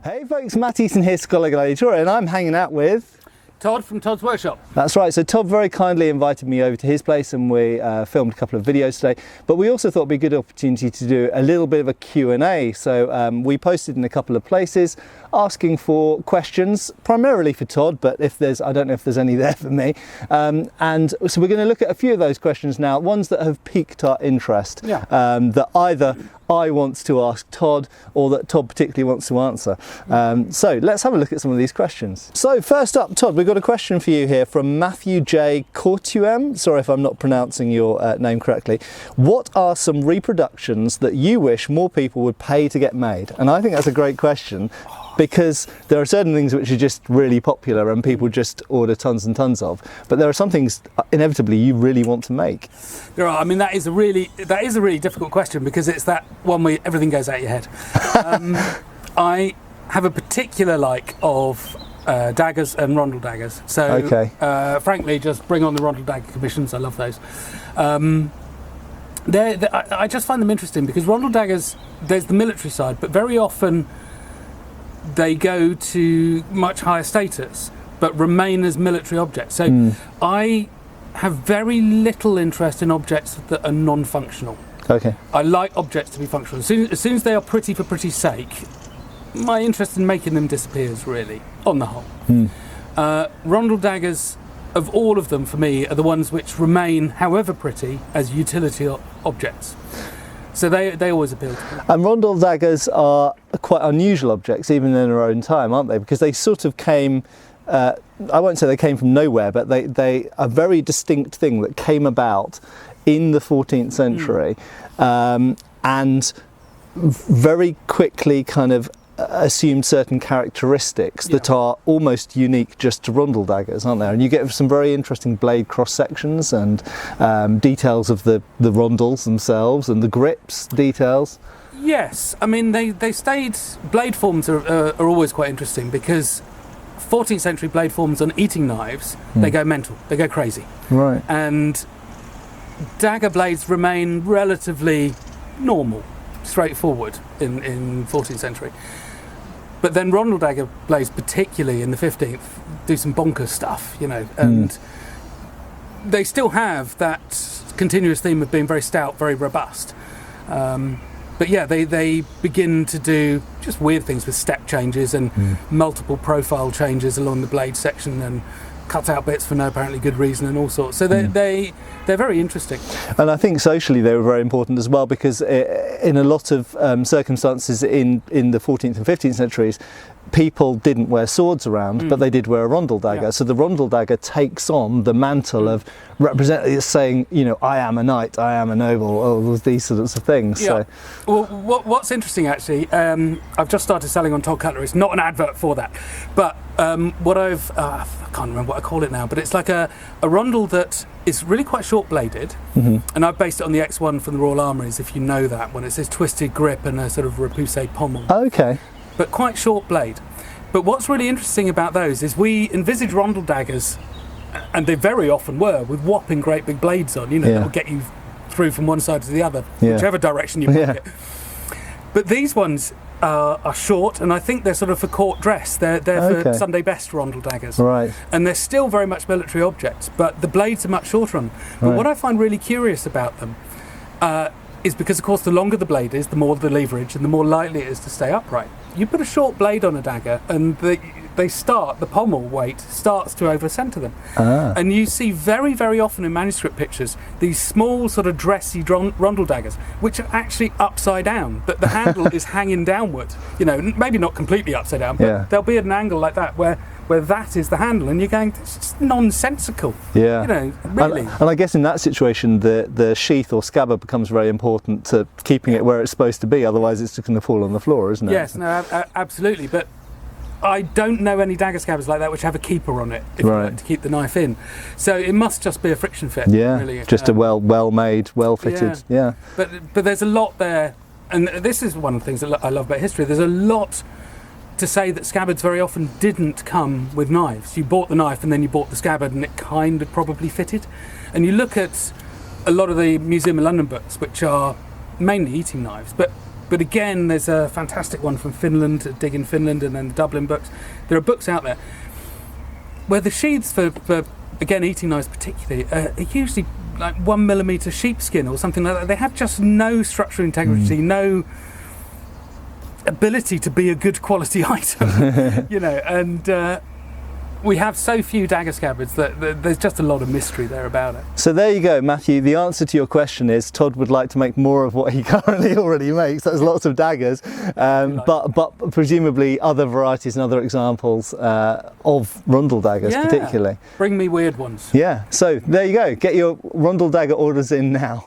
Hey folks, Matt Easton here, Schola Gladiatoria, and I'm hanging out with Todd from Todd's Workshop. That's right, so Todd very kindly invited me over to his place and we filmed a couple of videos today, but we also thought it'd be a good opportunity to do a little bit of a Q&A. So we posted in a couple of places asking for questions, primarily for Todd, but I don't know if there's any there for me. And so we're going to look at a few of those questions now, ones that have piqued our interest, that either I want to ask Todd or that Todd particularly wants to answer. So let's have a look at some of these questions. So first up, Todd, we've got a question for you here from Matthew J. Courtuem. Sorry if I'm not pronouncing your name correctly. What are some reproductions that you wish more people would pay to get made? And I think that's a great question, because there are certain things which are just really popular and people just order tons and tons of, but there are some things inevitably you really want to make. There are. I mean, that is a really difficult question, because it's that one where everything goes out your head. I have a particular like of daggers and rondel daggers. So frankly, just bring on the rondel dagger commissions. I love those. I just find them interesting because rondel daggers, there's the military side, but very often they go to much higher status but remain as military objects. So I have very little interest in objects that are non-functional. Okay. I like objects to be functional. As soon as they are pretty for pretty's sake, my interest in making them disappears, really, on the whole. Rondel daggers, of all of them for me, are the ones which remain, however pretty, as utility objects. So they always appeal to me. And rondel daggers are quite unusual objects, even in their own time, aren't they? Because they sort of came, I won't say they came from nowhere, but they are a very distinct thing that came about in the 14th century and very quickly kind of assumed certain characteristics that are almost unique just to rondel daggers, aren't there? And you get some very interesting blade cross sections and details of the rondels themselves and the grips details. Yes, I mean they stayed. Blade forms are always quite interesting, because 14th century blade forms on eating knives, they go mental, they go crazy. Right. And dagger blades remain relatively normal, straightforward in 14th century. But then rondel dagger blades, particularly in the 15th, do some bonkers stuff, you know, and they still have that continuous theme of being very stout, very robust. But yeah, they begin to do just weird things with step changes and multiple profile changes along the blade section and cut out bits for no apparently good reason and all sorts. So they're very interesting. And I think socially they were very important as well, because in a lot of circumstances in the 14th and 15th centuries, people didn't wear swords around, but they did wear a rondel dagger. Yeah. So the rondel dagger takes on the mantle of saying, you know, I am a knight, I am a noble, all these sorts of things. Yeah. So. Well, what's interesting actually, I've just started selling on Todd Cutler. It's not an advert for that, but what I can't remember what I call it now, but it's like a rondel that is really quite short bladed, and I've based it on the X1 from the Royal Armouries, if you know that one. It says twisted grip and a sort of repoussé pommel. Okay. But quite short blade. But what's really interesting about those is we envisage rondel daggers, and they very often were, with whopping great big blades on, you know, that will get you through from one side to the other, whichever direction you want it. But these ones are short, and I think they're sort of for court dress. They're for Sunday best rondel daggers. Right. And they're still very much military objects, but the blades are much shorter on them. But what I find really curious about them is because, of course, the longer the blade is, the more the leverage and the more likely it is to stay upright. You put a short blade on a dagger and the pommel weight starts to over-centre them. And you see very, very often in manuscript pictures these small sort of dressy rondel daggers, which are actually upside down, but the handle is hanging downward. You know, maybe not completely upside down, but they'll be at an angle like that where that is the handle, and you're going, it's just nonsensical. Yeah. You know, really. And I guess in that situation, the sheath or scabbard becomes very important to keeping it where it's supposed to be, otherwise it's just going to fall on the floor, isn't it? Yes, no, absolutely. But I don't know any dagger scabbards like that which have a keeper on it, if you like to keep the knife in. So it must just be a friction fit. Yeah, really. Just a well-made, well-fitted. Yeah. But there's a lot there, and this is one of the things that I love about history. There's a lot to say that scabbards very often didn't come with knives. You bought the knife and then you bought the scabbard, and it kind of probably fitted. And you look at a lot of the Museum of London books, which are mainly eating knives, but But again, there's a fantastic one from Finland, Dig in Finland, and then the Dublin books. There are books out there where the sheaths for again, eating knives particularly, are usually like 1mm sheepskin or something like that. They have just no structural integrity, no ability to be a good quality item, you know, and we have so few dagger scabbards that there's just a lot of mystery there about it. So there you go, Matthew. The answer to your question is Todd would like to make more of what he currently already makes. That's lots of daggers, but presumably other varieties and other examples of Rondelle daggers, particularly. Bring me weird ones. Yeah, so there you go. Get your Rondelle dagger orders in now.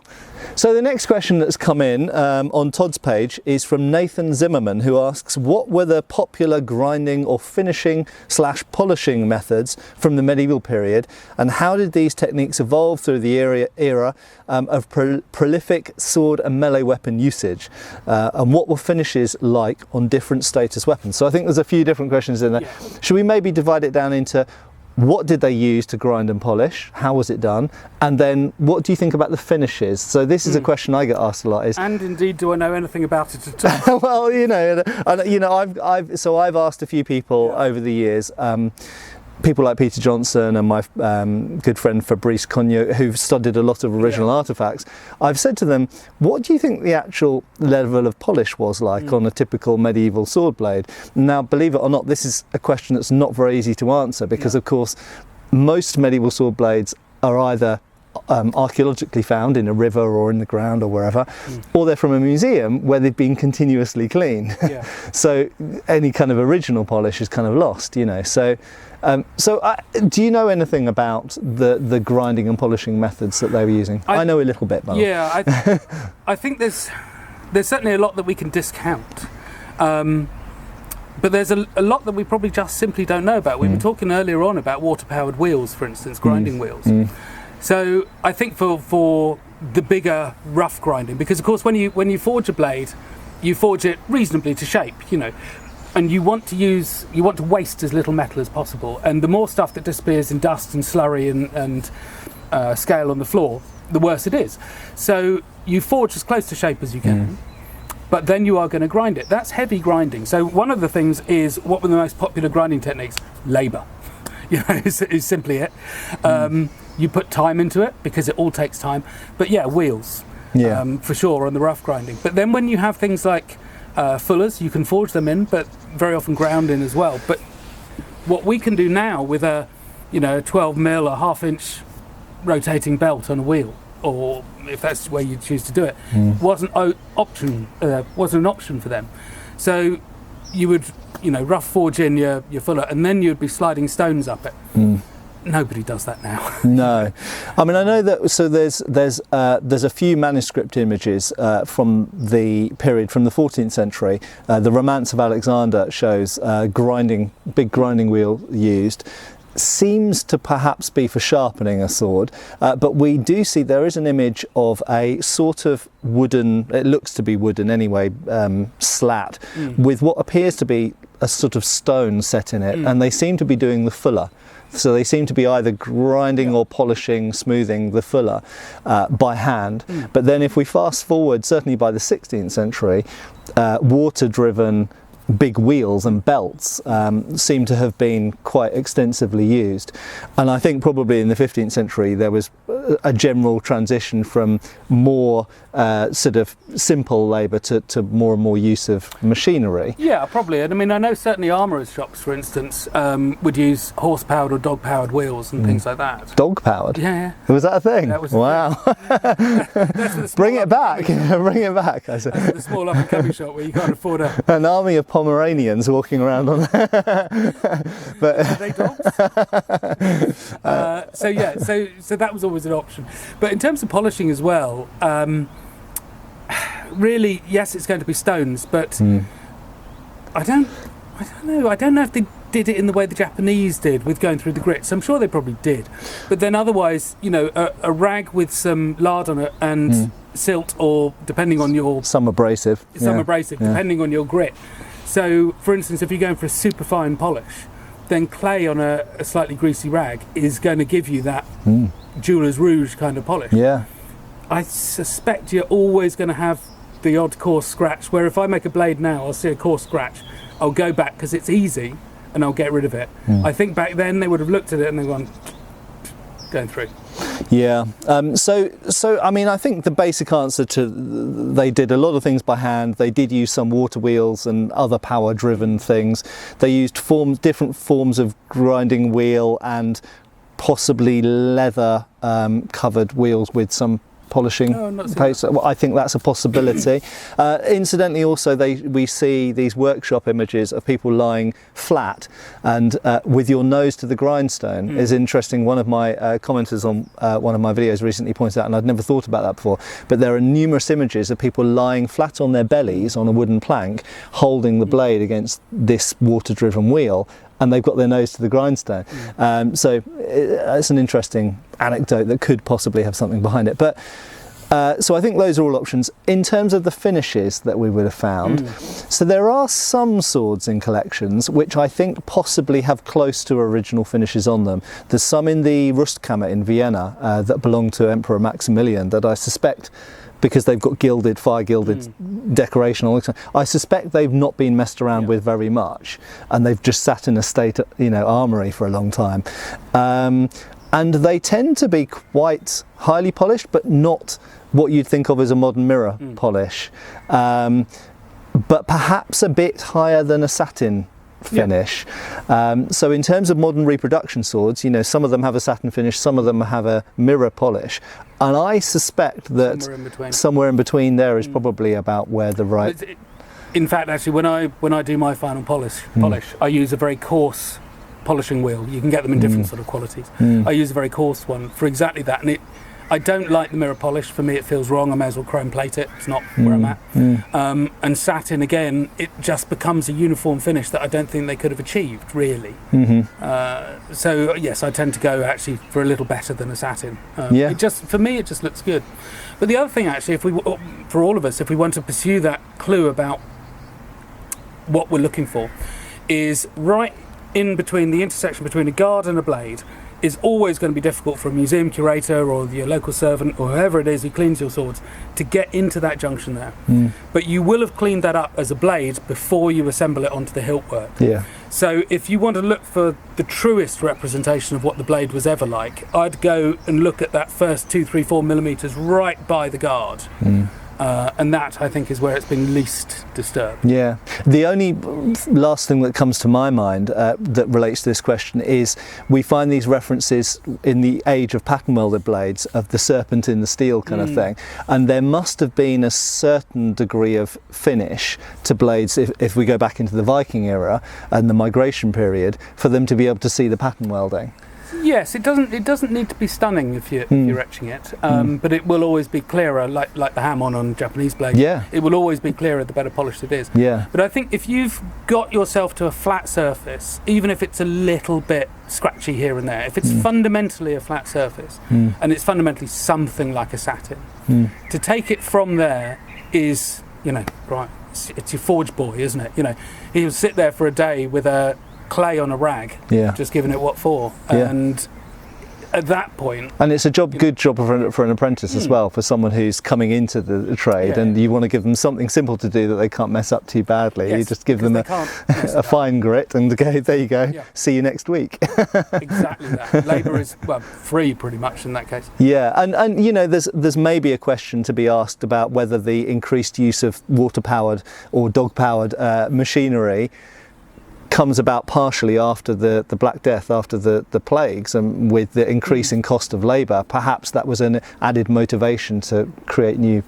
So the next question that's come in on Todd's page is from Nathan Zimmerman, who asks, what were the popular grinding or finishing / polishing methods from the medieval period, and how did these techniques evolve through the era of prolific sword and melee weapon usage, and what were finishes like on different status weapons? So I think there's a few different questions in there. Yeah. Should we maybe divide it down into what did they use to grind and polish? How was it done? And then what do you think about the finishes? So this is a question I get asked a lot. And indeed, do I know anything about it at all? Well, I've asked a few people over the years. People like Peter Johnson and my good friend Fabrice Cognac, who've studied a lot of original artefacts. I've said to them, what do you think the actual level of polish was like on a typical medieval sword blade? Now, believe it or not, this is a question that's not very easy to answer because, of course, most medieval sword blades are either archaeologically found in a river or in the ground or wherever, or they're from a museum where they've been continuously cleaned. Yeah. So any kind of original polish is kind of lost, you know. So do you know anything about the grinding and polishing methods that they were using? I know a little bit, by the way. Yeah, I think there's certainly a lot that we can discount. But there's a lot that we probably just simply don't know about. We were talking earlier on about water-powered wheels, for instance, grinding wheels. So I think for the bigger rough grinding, because of course when you forge a blade, you forge it reasonably to shape, you know, and you want to waste as little metal as possible. And the more stuff that disappears in dust and slurry and scale on the floor, the worse it is. So you forge as close to shape as you can. But then you are going to grind it. That's heavy grinding. So one of the things is, what were the most popular grinding techniques? Labour, you know, is simply it. You put time into it because it all takes time. But yeah, wheels, for sure, on the rough grinding. But then when you have things like fullers, you can forge them in, but very often ground in as well. But what we can do now with a 12mm, a half-inch rotating belt on a wheel, or if that's where you choose to do it, wasn't an option for them. So you would, rough forge in your fuller, and then you'd be sliding stones up it. Nobody does that now. No, I mean, I know that. So there's a few manuscript images from the period from the 14th century. The Romance of Alexander shows big grinding wheel used. Seems to perhaps be for sharpening a sword, but we do see there is an image of a sort of wooden, it looks to be wooden anyway, slat with what appears to be a sort of stone set in it, and they seem to be doing the fuller. So they seem to be either grinding or polishing, smoothing the fuller by hand. But then if we fast forward, certainly by the 16th century, water-driven big wheels and belts seem to have been quite extensively used. And I think probably in the 15th century there was a general transition from more sort of simple labour to more and more use of machinery. Yeah, probably. And I mean, I know certainly armourers' shops, for instance, would use horse-powered or dog-powered wheels and things like that. Dog-powered? Yeah. Was that a thing? That was wow. Bring it back. Bring it back. That's the small up-and-coming shop where you can't afford an army of Pomeranians walking around on but are they dogs? So that was always an option. But in terms of polishing as well, really, yes, it's going to be stones, but I don't know. I don't know if they did it in the way the Japanese did with going through the grits. I'm sure they probably did. But then otherwise, a rag with some lard on it and silt, or depending on your... Some abrasive, depending on your grit. So, for instance, if you're going for a super fine polish, then clay on a slightly greasy rag is going to give you that jeweler's rouge kind of polish. Yeah. I suspect you're always going to have the odd coarse scratch, where if I make a blade now, I'll see a coarse scratch, I'll go back because it's easy and I'll get rid of it. I think back then they would have looked at it and they've gone, going through. Yeah. So I mean, I think the basic answer to they did a lot of things by hand. They did use some water wheels and other power-driven things. They used different forms of grinding wheel and possibly leather covered wheels with some polishing paste. Well, I think that's a possibility. Incidentally, also we see these workshop images of people lying flat and with your nose to the grindstone is interesting. One of my commenters on one of my videos recently pointed out, and I'd never thought about that before, but there are numerous images of people lying flat on their bellies on a wooden plank holding the blade against this water-driven wheel, and they've got their nose to the grindstone. So it's an interesting anecdote that could possibly have something behind it. But so I think those are all options. In terms of the finishes that we would have found, so there are some swords in collections which I think possibly have close to original finishes on them. There's some in the Rustkammer in Vienna that belong to Emperor Maximilian that I suspect, because they've got fire gilded decoration, I suspect they've not been messed around with very much, and they've just sat in a state, armory for a long time. And they tend to be quite highly polished, but not what you'd think of as a modern mirror polish, but perhaps a bit higher than a satin finish. So in terms of modern reproduction swords, some of them have a satin finish, some of them have a mirror polish, and I suspect that somewhere in between there is probably about where the right. In fact, actually, when I do my final polish, I use a very coarse polishing wheel. You can get them in different sort of qualities. I use a very coarse one for exactly that, and I don't like the mirror polish. For me, it feels wrong. I may as well chrome plate it. It's not where I'm at. And satin, again, it just becomes a uniform finish that I don't think they could have achieved, really. So, yes, I tend to go, actually, for a little better than a satin. For me, it just looks good. But the other thing, actually, for all of us, if we want to pursue that clue about what we're looking for, is right in between, the intersection between a guard and a blade is always going to be difficult for a museum curator or your local servant or whoever it is who cleans your swords to get into that junction there. But you will have cleaned that up as a blade before you assemble it onto the hilt work. So if you want to look for the truest representation of what the blade was ever like, I'd go and look at that first 2, 3, 4 millimeters right by the guard. And that, I think, is where it's been least disturbed. Yeah. The only last thing that comes to my mind that relates to this question is we find these references in the age of pattern welded blades of the serpent in the steel kind of thing, and there must have been a certain degree of finish to blades if we go back into the Viking era and the migration period for them to be able to see the pattern welding. Yes, it doesn't need to be stunning if you're etching it, but it will always be clearer, like the hamon on Japanese blades. It will always be clearer the better polished it is. But I think if you've got yourself to a flat surface, even if it's a little bit scratchy here and there, if it's fundamentally a flat surface and it's fundamentally something like a satin, to take it from there is, right, it's your forge boy, isn't it? He'll sit there for a day with a clay on a rag, just giving it what for, and at that point, and it's a good job for an apprentice as well, for someone who's coming into the trade, and you want to give them something simple to do that they can't mess up too badly. You just give them a fine grit and go, there you go, see you next week. Exactly that. Labour is free pretty much in that case. And there's maybe a question to be asked about whether the increased use of water powered or dog powered machinery comes about partially after the Black Death, after the plagues, and with the increasing cost of labour. Perhaps that was an added motivation to create new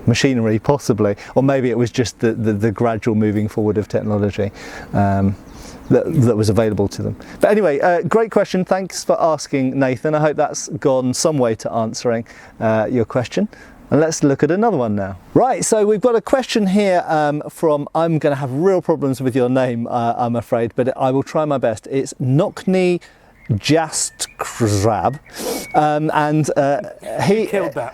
machinery, possibly, or maybe it was just the gradual moving forward of technology that was available to them. But anyway, great question. Thanks for asking, Nathan. I hope that's gone some way to answering your question. And let's look at another one now. Right, so we've got a question here from, I'm going to have real problems with your name, I'm afraid, but I will try my best. It's Nokni Jastkrab, and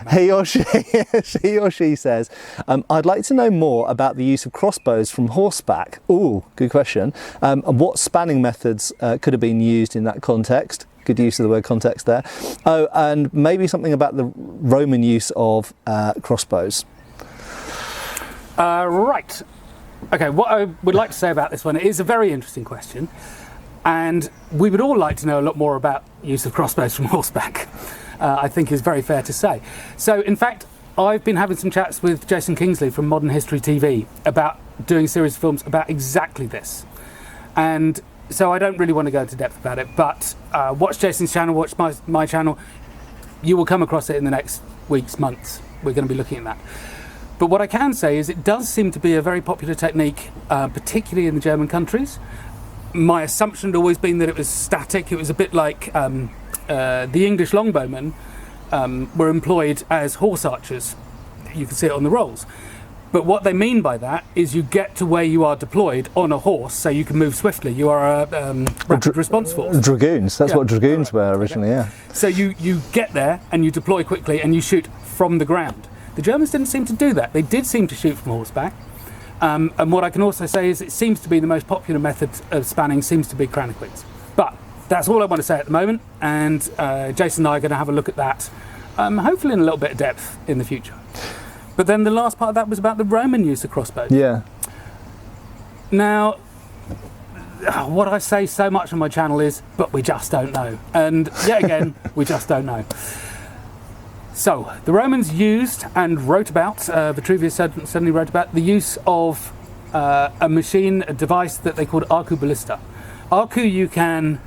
he or she says, I'd like to know more about the use of crossbows from horseback. Ooh, good question. And what spanning methods could have been used in that context? Good use of the word context there. Oh, and maybe something about the Roman use of crossbows. Right. Okay, what I would like to say about this one, it is a very interesting question, and we would all like to know a lot more about use of crossbows from horseback, I think is very fair to say. So, in fact, I've been having some chats with Jason Kingsley from Modern History TV about doing a series of films about exactly this. And so I don't really want to go into depth about it, but watch Jason's channel, watch my channel. You will come across it in the next weeks, months. We're going to be looking at that. But what I can say is it does seem to be a very popular technique, particularly in the German countries. My assumption had always been that it was static. It was a bit like the English longbowmen were employed as horse archers. You can see it on the rolls. But what they mean by that is you get to where you are deployed on a horse so you can move swiftly. You are a rapid response force. Dragoons, that's what dragoons were originally, yeah. So you get there and you deploy quickly and you shoot from the ground. The Germans didn't seem to do that. They did seem to shoot from horseback. And what I can also say is it seems to be the most popular method of spanning seems to be Cranachwins. But that's all I want to say at the moment. And Jason and I are going to have a look at that, hopefully in a little bit of depth in the future. But then the last part of that was about the Roman use of crossbows. Yeah. Now, what I say so much on my channel is, but we just don't know. And yet again, we just don't know. So, the Romans used and wrote about, Vitruvius certainly wrote about, the use of a machine, a device that they called arcuballista. Arcu you can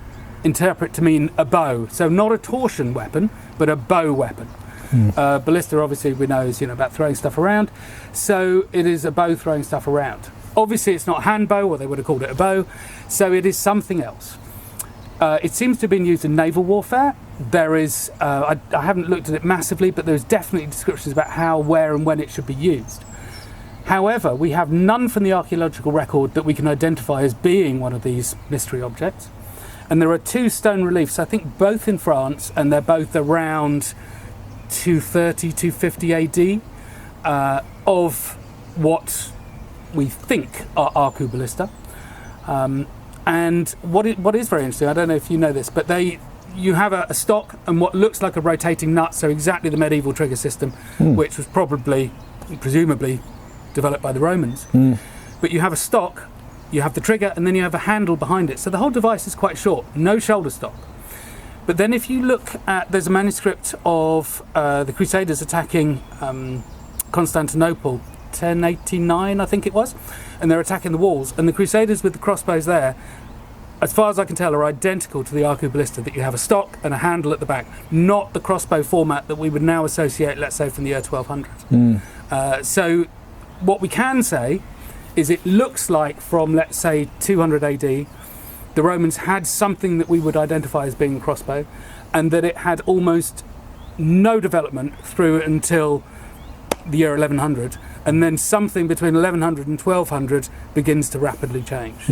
interpret to mean a bow. So not a torsion weapon, but a bow weapon. Ballista, obviously, we know is about throwing stuff around. So it is a bow throwing stuff around. Obviously, it's not hand bow, or they would have called it a bow. So it is something else. It seems to have been used in naval warfare. There is, I haven't looked at it massively, but there's definitely descriptions about how, where, and when it should be used. However, we have none from the archaeological record that we can identify as being one of these mystery objects. And there are two stone reliefs, I think both in France, and they're both around 230, 250 AD, of what we think are arcuballista. And what is very interesting, I don't know if you know this, but you have a stock and what looks like a rotating nut, so exactly the medieval trigger system, which was presumably developed by the Romans. But you have a stock, you have the trigger, and then you have a handle behind it. So the whole device is quite short, no shoulder stock. But then if you look at, there's a manuscript of the Crusaders attacking Constantinople, 1089 I think it was, and they're attacking the walls, and the Crusaders with the crossbows there, as far as I can tell, are identical to the arcuballista, that you have a stock and a handle at the back, not the crossbow format that we would now associate, let's say, from the year 1200. So what we can say is it looks like from, let's say, 200 AD, the Romans had something that we would identify as being a crossbow, and that it had almost no development through until the year 1100, and then something between 1100 and 1200 begins to rapidly change.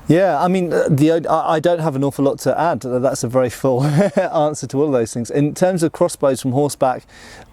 Yeah, I mean, I don't have an awful lot to add. That's a very full answer to all of those things. In terms of crossbows from horseback,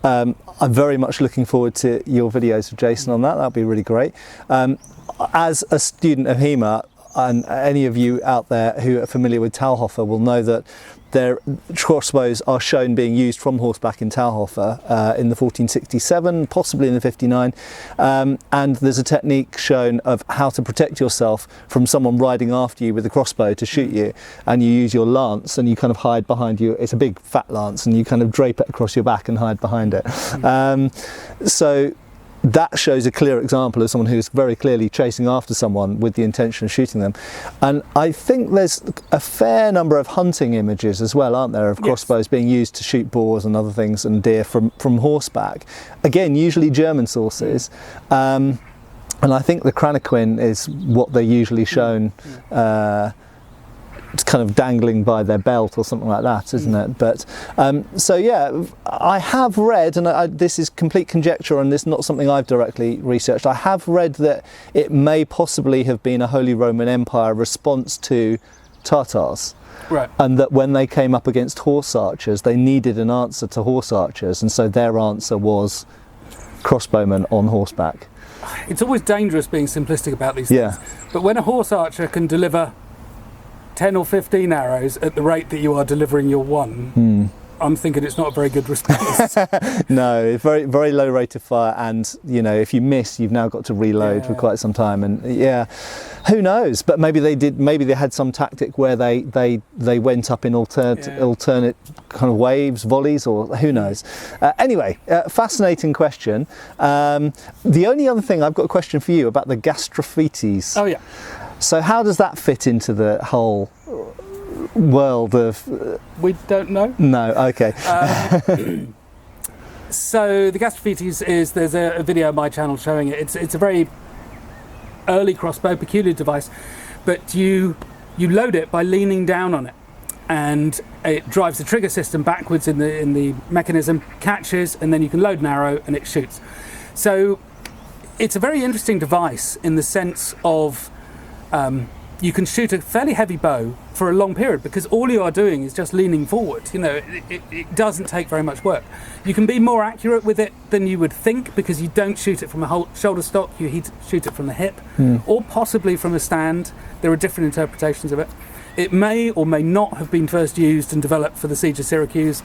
I'm very much looking forward to your videos with Jason on that. That'll be really great. As a student of HEMA, and any of you out there who are familiar with Talhofer will know that their crossbows are shown being used from horseback in Talhofer in the 1467, possibly in the 59, and there's a technique shown of how to protect yourself from someone riding after you with a crossbow to shoot you, and you use your lance and you kind of hide behind you. It's a big fat lance, and you kind of drape it across your back and hide behind it. So that shows a clear example of someone who's very clearly chasing after someone with the intention of shooting them. And I think there's a fair number of hunting images as well, aren't there, of crossbows being used to shoot boars and other things and deer from horseback. Again, usually German sources. And I think the Cranachwin is what they're usually shown kind of dangling by their belt or something like that, isn't it? But so yeah, I have read, and this is complete conjecture and this is not something I've directly researched, I have read that it may possibly have been a Holy Roman Empire response to Tartars. Right. And that when they came up against horse archers, they needed an answer to horse archers, and so their answer was crossbowmen on horseback. It's always dangerous being simplistic about these things, but when a horse archer can deliver 10 or 15 arrows at the rate that you are delivering your one, I'm thinking it's not a very good response. No, very very low rate of fire, and you know, if you miss, you've now got to reload for quite some time. And yeah, who knows? But maybe they did. Maybe they had some tactic where they went up in alternate kind of waves, volleys, or who knows. Anyway, fascinating question. The only other thing, I've got a question for you about the gastrophytes. Oh yeah. So how does that fit into the whole world of... We don't know. No, okay. So the gastrophytes is, there's a video on my channel showing it. It's a very early crossbow, peculiar device, but you load it by leaning down on it, and it drives the trigger system backwards in the mechanism, catches, and then you can load an arrow and it shoots. So it's a very interesting device in the sense of you can shoot a fairly heavy bow for a long period because all you are doing is just leaning forward. You know, it doesn't take very much work. You can be more accurate with it than you would think because you don't shoot it from a shoulder stock, you shoot it from the hip or possibly from a stand. There are different interpretations of it. It may or may not have been first used and developed for the siege of Syracuse,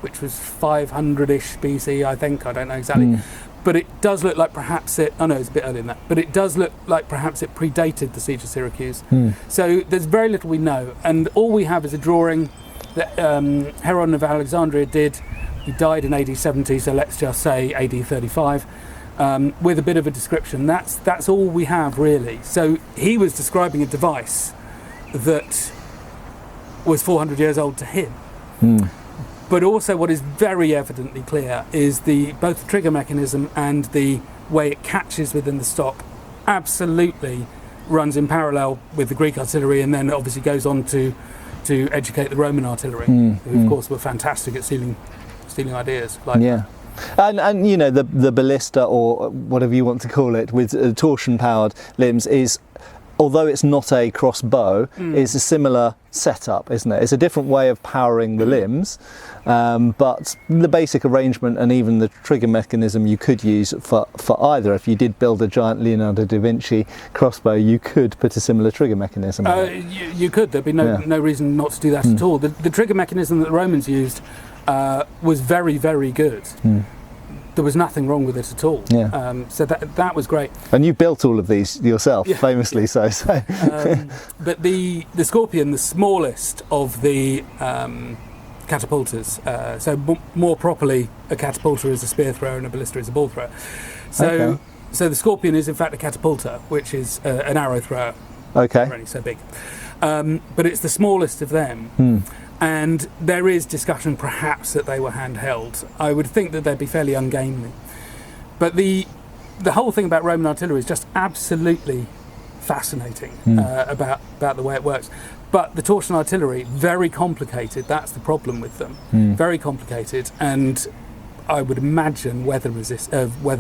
which was 500-ish BC, I think. I don't know exactly. But it does look like perhaps it... Oh no, it's a bit earlier than that. But it does look like perhaps it predated the siege of Syracuse. So there's very little we know. And all we have is a drawing that Heron of Alexandria did. He died in AD 70, so let's just say AD 35, with a bit of a description. That's all we have, really. So he was describing a device that was 400 years old to him. But also what is very evidently clear is both the trigger mechanism and the way it catches within the stock absolutely runs in parallel with the Greek artillery, and then obviously goes on to educate the Roman artillery, who of course were fantastic at stealing ideas like that. And you know, the ballista, or whatever you want to call it, with torsion powered limbs is, although it's not a crossbow, is a similar setup, isn't it? It's a different way of powering the limbs, but the basic arrangement and even the trigger mechanism you could use for either. If you did build a giant Leonardo da Vinci crossbow, you could put a similar trigger mechanism on it. You could. There'd be no reason not to do that at all. The trigger mechanism that the Romans used was very, very good. There was nothing wrong with it at all. So that was great. And you built all of these yourself, famously so. But the Scorpion, the smallest of the catapulters, so more properly a catapulter is a spear thrower and a ballista is a ball thrower. So the Scorpion is in fact a catapulter, which is an arrow thrower. They're only so big. But it's the smallest of them. And there is discussion perhaps that they were handheld. I would think that they'd be fairly ungainly. But the whole thing about Roman artillery is just absolutely fascinating about the way it works. But the torsion artillery, very complicated. That's the problem with them. Very complicated, and I would imagine weather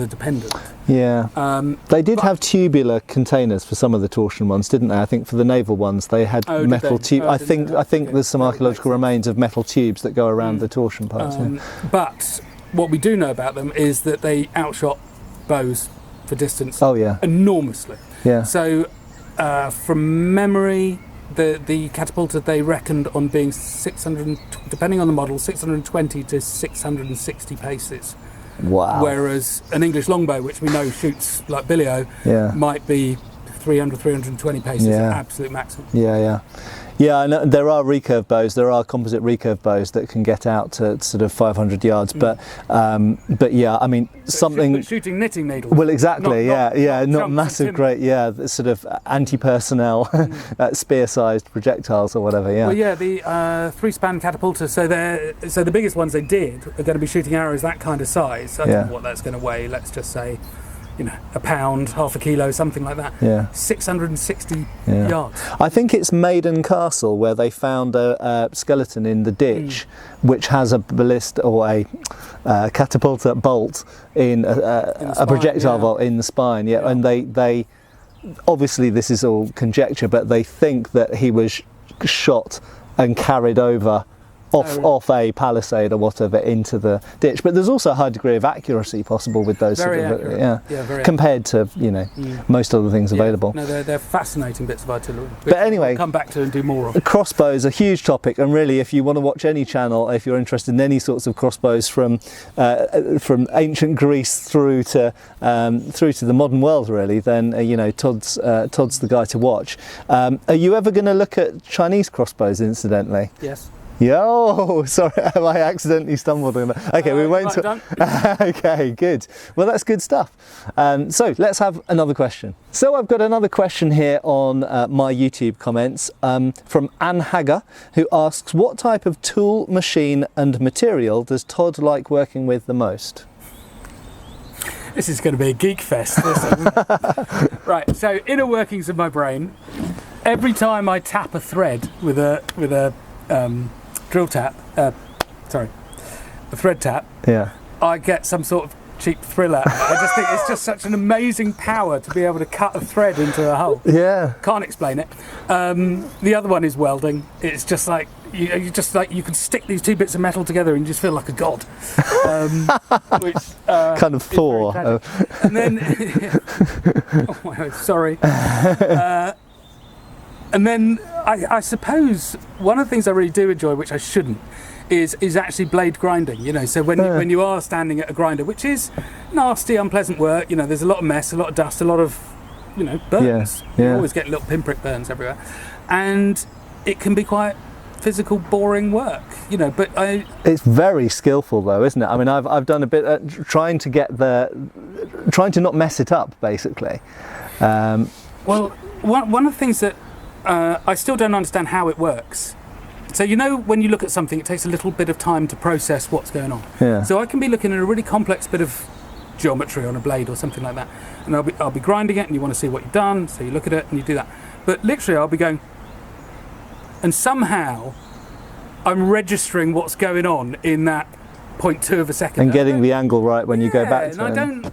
dependent. They did have tubular containers for some of the torsion ones, didn't they? I think for the naval ones they had metal tubes. I think there's some archaeological remains of metal tubes that go around the torsion parts. But what we do know about them is that they outshot bows for distance enormously. So from memory, the catapulta they reckoned on being 600, depending on the model, 620 to 660 paces. Wow. Whereas an English longbow, which we know shoots like Billy-O, might be 300, 320 paces at absolute maximum. Yeah, and there are recurve bows. There are composite recurve bows that can get out to sort of 500 yards. But yeah, I mean something. Shooting knitting needles. Well, exactly. Not massive, great. Sort of anti-personnel, spear-sized projectiles or whatever. Well, the three-span catapulta. So the biggest ones they did are going to be shooting arrows that kind of size. I don't know what that's going to weigh. Let's just say, a pound, half a kilo, something like that. 660 yards. I think it's Maiden Castle where they found a skeleton in the ditch which has a ballista or a catapulta bolt in a projectile bolt in the spine. And they obviously, this is all conjecture, but they think that he was shot and carried over off a palisade or whatever into the ditch. But there's also a high degree of accuracy possible with those. Very sort of, accurate. yeah, very compared to most other things available. No, they're fascinating bits of artillery. But anyway, we'll come back to and do more of. Crossbows are a huge topic, and really, if you want to watch any channel, if you're interested in any sorts of crossbows from ancient Greece through to the modern world, really, then Todd's the guy to watch. Are you ever going to look at Chinese crossbows, incidentally? Yes. Yo, sorry, I accidentally stumbled on that. Okay, we won't. Okay, good. Well, that's good stuff. So let's have another question. So I've got another question here on my YouTube comments from Anne Hagger, who asks, what type of tool, machine and material does Todd like working with the most? This is going to be a geek fest. Right, so inner workings of my brain, every time I tap a thread with a drill tap, a thread tap, I get some sort of cheap thrill out of it. I just think it's just such an amazing power to be able to cut a thread into a hole. Yeah. Can't explain it. The other one is welding. It's just like you can stick these two bits of metal together and you just feel like a god. Which kind of Thor. And then oh my God, sorry. And then I suppose one of the things I really do enjoy, which I shouldn't, is actually blade grinding. So when you are standing at a grinder, which is nasty, unpleasant work. There's a lot of mess, a lot of dust, a lot of burns. You always get little pinprick burns everywhere, and it can be quite physical, boring work. But it's very skillful, though, isn't it? I mean, I've done a bit trying to not mess it up, basically. Well, one of the things that I still don't understand how it works. So when you look at something, it takes a little bit of time to process what's going on. Yeah. So I can be looking at a really complex bit of geometry on a blade or something like that, and I'll be grinding it, and you want to see what you've done, so you look at it and you do that. But literally, I'll be going, and somehow I'm registering what's going on in that 0.2 of a second, and getting the angle right when you go back to it. And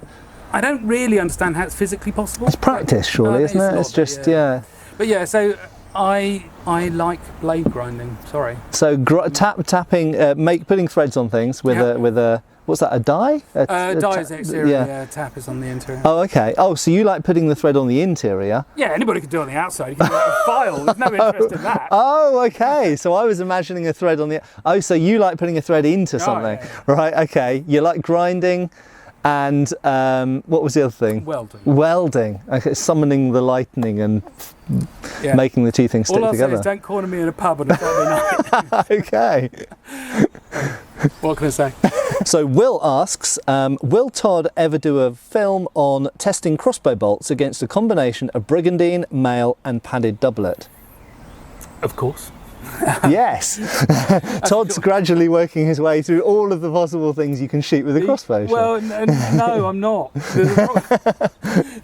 I don't really understand how it's physically possible. It's practice, surely, isn't it? It's just But yeah, so I like blade grinding. Sorry. So tapping, putting threads on things with a what's that? A die? Die is the exterior. Tap is on the interior. Oh, okay. Oh, so you like putting the thread on the interior? Yeah, anybody can do it on the outside. You can do it with a file. There's no interest in that. Oh, okay. So I was imagining a thread on the. Oh, so you like putting a thread into something, right? Okay. You like grinding. And what was the other thing? Welding. Okay, summoning the lightning and making the two things stick together. All I'll say is don't corner me in a pub on a Friday night. Okay. What can I say? So Will asks, will Todd ever do a film on testing crossbow bolts against a combination of brigandine, mail and padded doublet? Of course. Yes. Todd's gradually working his way through all of the possible things you can shoot with a crossbow. Well, no, I'm not.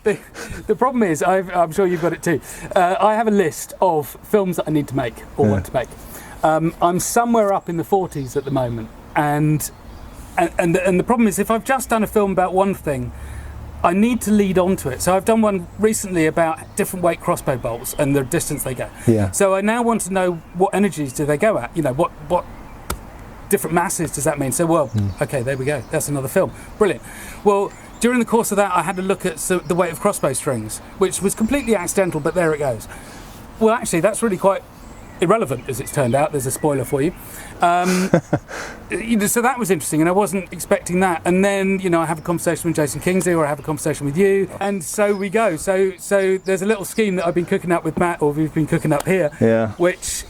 The problem is, I'm sure you've got it too. I have a list of films that I need to make or want to make. I'm somewhere up in the 40s at the moment, and the problem is, if I've just done a film about one thing, I need to lead on to it. So I've done one recently about different weight crossbow bolts and the distance they go. Yeah. So I now want to know what energies do they go at? What different masses does that mean? So okay, there we go. That's another film. Brilliant. Well, during the course of that, I had to look at the weight of crossbow strings, which was completely accidental, but there it goes. Well, actually, that's really quite irrelevant, as it's turned out. There's a spoiler for you. So that was interesting, and I wasn't expecting that. And then, I have a conversation with Jason Kingsley, or I have a conversation with you, and so we go. So there's a little scheme that I've been cooking up with Matt, or we've been cooking up here, which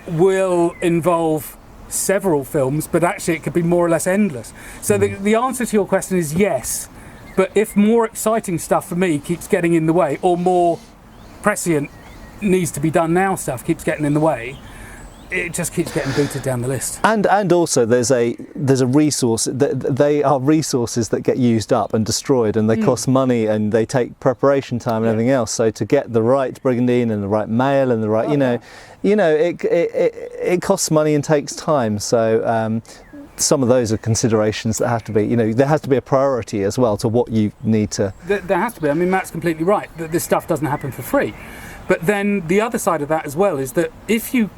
will involve several films, but actually it could be more or less endless. So the answer to your question is yes, but if more exciting stuff for me keeps getting in the way, or more prescient needs to be done now stuff keeps getting in the way, it just keeps getting booted down the list. And also there's a resource that they are resources that get used up and destroyed, and they cost money, and they take preparation time and everything else. So to get the right brigandine and the right mail and the right it costs money and takes time. So some of those are considerations that have to be, there has to be a priority as well to what you need to. There has to be. I mean, Matt's completely right that this stuff doesn't happen for free. But then the other side of that as well is that if you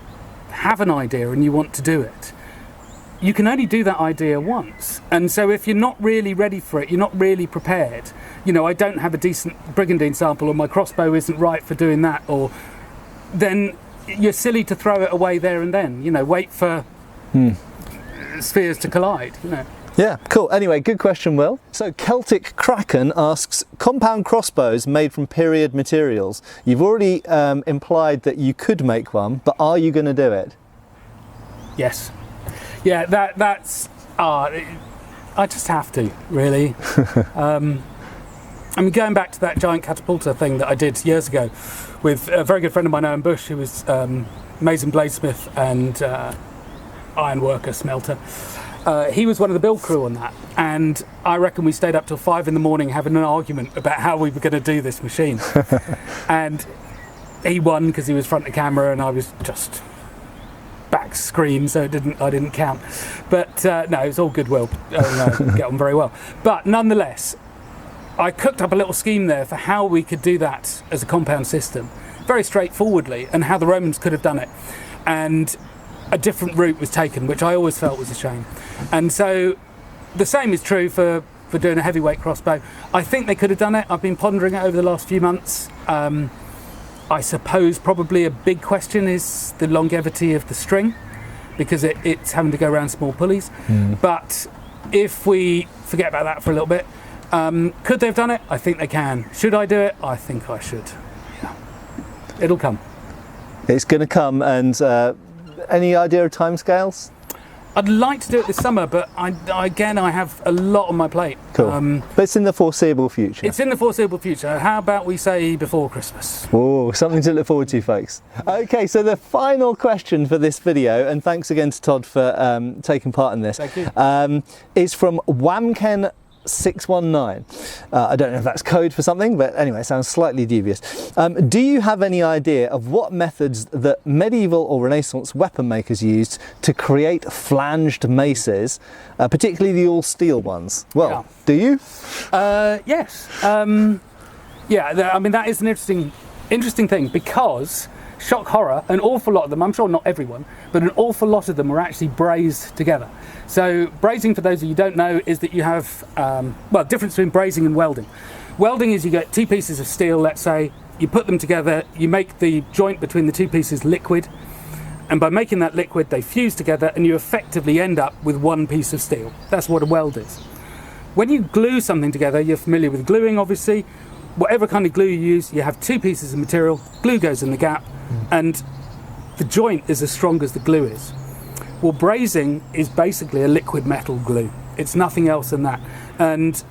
have an idea and you want to do it, you can only do that idea once. And so if you're not really ready for it, you're not really prepared. You know, I don't have a decent brigandine sample, or my crossbow isn't right for doing that, or then you're silly to throw it away there and then. You know, wait for spheres to collide, you know. Yeah, cool. Anyway, good question, Will. So Celtic Kraken asks, compound crossbows made from period materials. You've already implied that you could make one, but are you going to do it? Yes. Yeah, that's... I just have to, really. I mean, going back to that giant catapulta thing that I did years ago with a very good friend of mine, Owen Bush, who was mason bladesmith and ironworker, smelter. He was one of the build crew on that, and I reckon we stayed up till 5 in the morning having an argument about how we were going to do this machine. And he won because he was front of camera and I was just back screen, so I didn't count. But no, it was all goodwill. Get on very well. But nonetheless, I cooked up a little scheme there for how we could do that as a compound system, very straightforwardly, and how the Romans could have done it. And a different route was taken, which I always felt was a shame. And so the same is true for doing a heavyweight crossbow. I think they could have done it. I've been pondering it over the last few months. I suppose probably a big question is the longevity of the string, because it's having to go around small pulleys. But if we forget about that for a little bit, could they have done it? I think they can. Should I do it? I think I should. Yeah. It'll come. It's going to come. And any idea of timescales? I'd like to do it this summer, but I have a lot on my plate. Cool. But it's in the foreseeable future. It's in the foreseeable future. How about we say before Christmas? Oh, something to look forward to, folks. Okay, so the final question for this video, and thanks again to Todd for taking part in this. Thank you. Is from Wamken 619. I don't know if that's code for something, but anyway, it sounds slightly dubious. Do you have any idea of what methods that medieval or Renaissance weapon makers used to create flanged maces, particularly the all steel ones? Well, yeah. Do you? Yes. Yeah, I mean, that is an interesting thing, because shock horror, an awful lot of them, I'm sure not everyone, but an awful lot of them were actually brazed together. So brazing, for those of you who don't know, is that you have, well, difference between brazing and welding. Welding is you get two pieces of steel, let's say, you put them together, you make the joint between the two pieces liquid, and by making that liquid, they fuse together, and you effectively end up with one piece of steel. That's what a weld is. When you glue something together, you're familiar with gluing, obviously. Whatever kind of glue you use, you have two pieces of material, glue goes in the gap, and the joint is as strong as the glue is. Well, brazing is basically a liquid metal glue. It's nothing else than that. And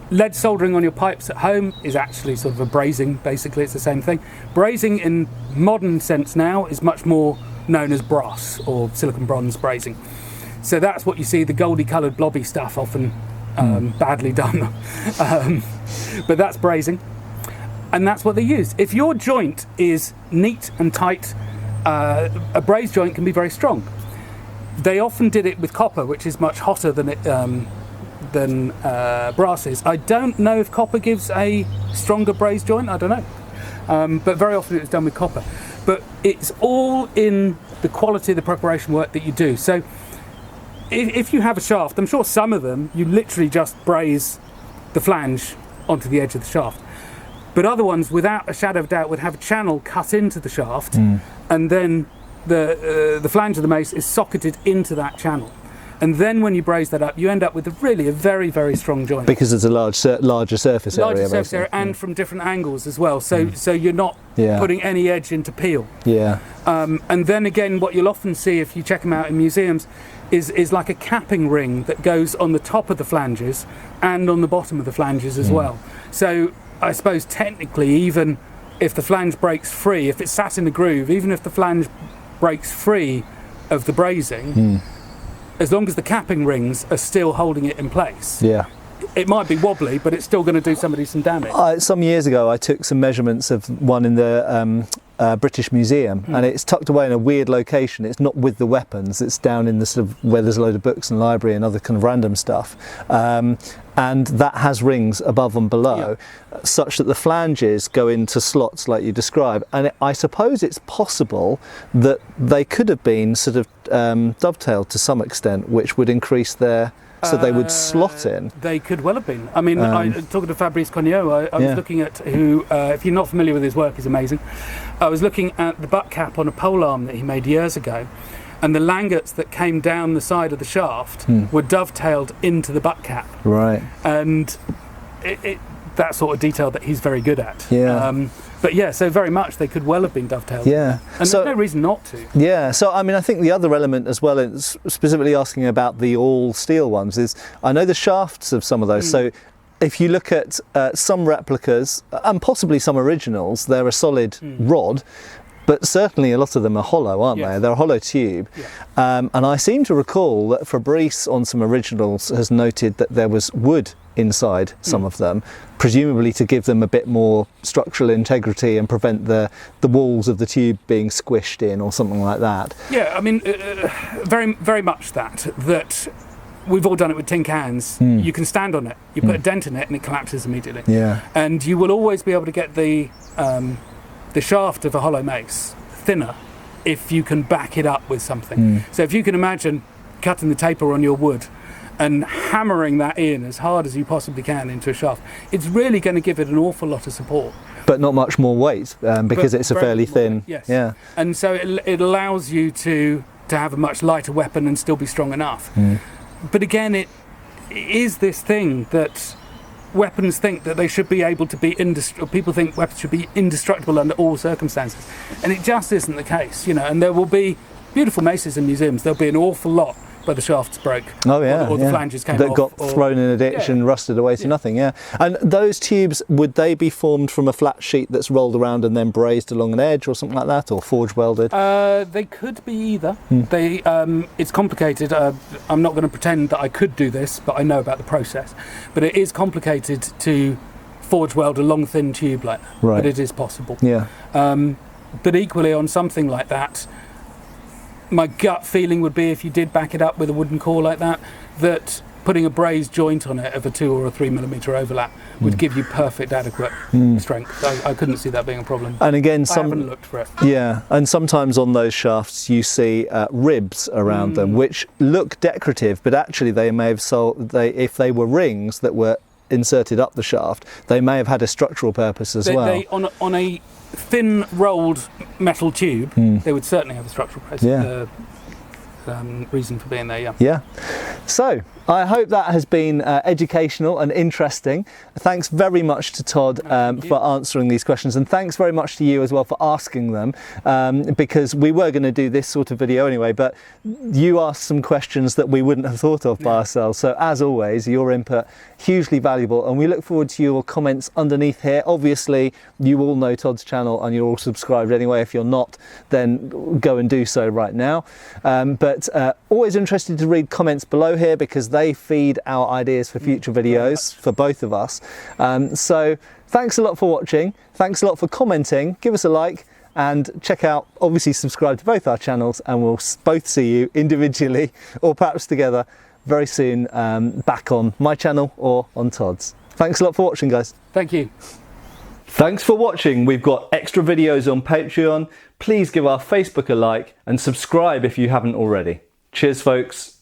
lead soldering on your pipes at home is actually sort of a brazing, basically, it's the same thing. Brazing in modern sense now is much more known as brass or silicon bronze brazing. So that's what you see, the goldy coloured blobby stuff, often badly done. But that's brazing. And that's what they use. If your joint is neat and tight, a brazed joint can be very strong. They often did it with copper, which is much hotter than brass is. I don't know if copper gives a stronger brazed joint, I don't know. But very often it was done with copper. But it's all in the quality of the preparation work that you do. So if you have a shaft, I'm sure some of them, you literally just braze the flange onto the edge of the shaft. But other ones, without a shadow of doubt, would have a channel cut into the shaft, and then the flange of the mace is socketed into that channel. And then when you braze that up, you end up with a very, very strong joint. Because it's a larger surface area. Larger surface area, and from different angles as well. So you're not putting any edge into peel. Yeah. And then again, what you'll often see if you check them out in museums is like a capping ring that goes on the top of the flanges and on the bottom of the flanges as well. So I suppose technically, even if the flange breaks free, if it's sat in a groove, even if the flange breaks free of the brazing, as long as the capping rings are still holding it in place, it might be wobbly, but it's still going to do somebody some damage. Some years ago, I took some measurements of one in the British Museum, and it's tucked away in a weird location. It's not with the weapons. It's down in the sort of where there's a load of books and library and other kind of random stuff. and that has rings above and below, such that the flanges go into slots like you describe. And I suppose it's possible that they could have been sort of dovetailed to some extent, which would increase their, so they would slot in. They could well have been. I mean, talking to Fabrice Cognot, I was looking at who, if you're not familiar with his work, he's amazing. I was looking at the butt cap on a pole arm that he made years ago, and the langets that came down the side of the shaft were dovetailed into the butt cap. Right. And that sort of detail that he's very good at. Yeah. But yeah, so very much they could well have been dovetailed. Yeah. And so, there's no reason not to. Yeah. So, I mean, I think the other element as well, is specifically asking about the all steel ones, is I know the shafts of some of those. So if you look at some replicas and possibly some originals, they're a solid rod. But certainly a lot of them are hollow, aren't they? They're a hollow tube. Yeah. And I seem to recall that Fabrice on some originals has noted that there was wood inside some of them, presumably to give them a bit more structural integrity and prevent the walls of the tube being squished in or something like that. Yeah, I mean, very, very much that we've all done it with tin cans. You can stand on it, you put a dent in it and it collapses immediately. Yeah. And you will always be able to get the shaft of a hollow mace thinner if you can back it up with something. So if you can imagine cutting the taper on your wood and hammering that in as hard as you possibly can into a shaft, it's really going to give it an awful lot of support. But not much more weight because it's a fairly thin. Yes. Yeah. And so it allows you to have a much lighter weapon and still be strong enough. But again, it is this thing that weapons think that they should be able to be people think weapons should be indestructible under all circumstances, and it just isn't the case, you know. And there will be beautiful maces in museums. There'll be an awful lot where the shafts broke. Oh yeah, or the flanges came that off, got thrown in a ditch and rusted away to nothing. Yeah. And those tubes, would they be formed from a flat sheet that's rolled around and then brazed along an edge or something like that, or forge welded? They could be either. They it's complicated. I'm not going to pretend that I could do this, but I know about the process. But it is complicated to forge weld a long thin tube like that. Right. But it is possible. Yeah. But equally on something like that, my gut feeling would be, if you did back it up with a wooden core like that, that putting a brazed joint on it of a 2 or a 3 millimeter overlap would give you perfect adequate strength. I couldn't see that being a problem. And again, I haven't looked for it. Yeah, and sometimes on those shafts you see ribs around them, which look decorative, but actually they may have if they were rings that were inserted up the shaft, they may have had a structural purpose as well. They, on a thin rolled metal tube, they would certainly have a structural reason for being there. Yeah. So I hope that has been educational and interesting. Thanks very much to Todd for answering these questions, and thanks very much to you as well for asking them, because we were going to do this sort of video anyway, but you asked some questions that we wouldn't have thought of by ourselves. So as always, your input hugely valuable, and we look forward to your comments underneath here. Obviously you all know Todd's channel and you're all subscribed anyway. If you're not, then go and do so right now. But always interested to read comments below here, because they feed our ideas for future videos for both of us. So thanks a lot for watching, thanks a lot for commenting, give us a like, and check out, obviously subscribe to both our channels, and we'll both see you individually or perhaps together very soon, back on my channel or on Todd's. Thanks a lot for watching, guys. Thank you. Thanks for watching. We've got extra videos on Patreon. Please give our Facebook a like and subscribe if you haven't already. Cheers, folks.